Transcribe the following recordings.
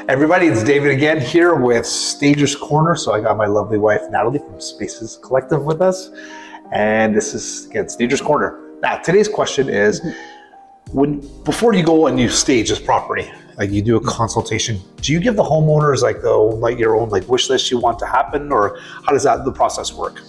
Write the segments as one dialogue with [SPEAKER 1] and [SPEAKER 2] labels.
[SPEAKER 1] Everybody, it's David again here with Stagers Corner. So I got my lovely wife, Natalie from Spaces Collective with us. And this is, again, Stagers Corner. Now, today's question is, before you go and you stage this property, like you do a consultation, do you give the homeowners like your own wish list you want to happen, or how does the process work?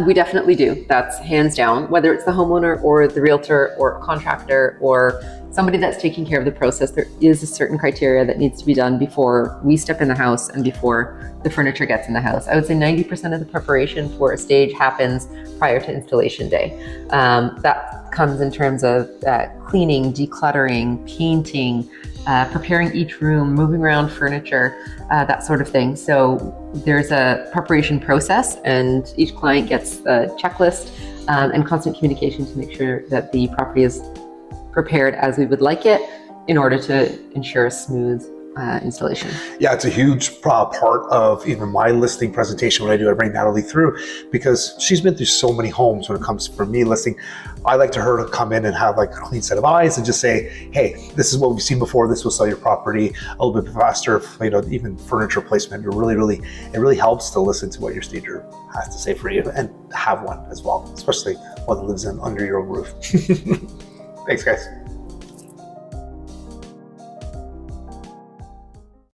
[SPEAKER 2] We definitely do. That's hands down. Whether it's the homeowner or the realtor or contractor or somebody that's taking care of the process, there is a certain criteria that needs to be done before we step in the house and before the furniture gets in the house. I would say 90% of the preparation for a stage happens prior to installation day. That comes in terms of cleaning, decluttering, painting, preparing each room, moving around furniture, that sort of thing. So there's a preparation process, and each client gets a checklist and constant communication to make sure that the property is prepared as we would like it in order to ensure a smooth installation.
[SPEAKER 1] Yeah, it's a huge part of even my listing presentation. When I bring Natalie through, because she's been through so many homes. When it comes for me listing, I like her to come in and have a clean set of eyes and just say, hey, this is what we've seen before. This will sell your property a little bit faster. Even furniture placement, it really helps to listen to what your stager has to say for you, and have one as well, especially one that lives under your own roof. Thanks, guys.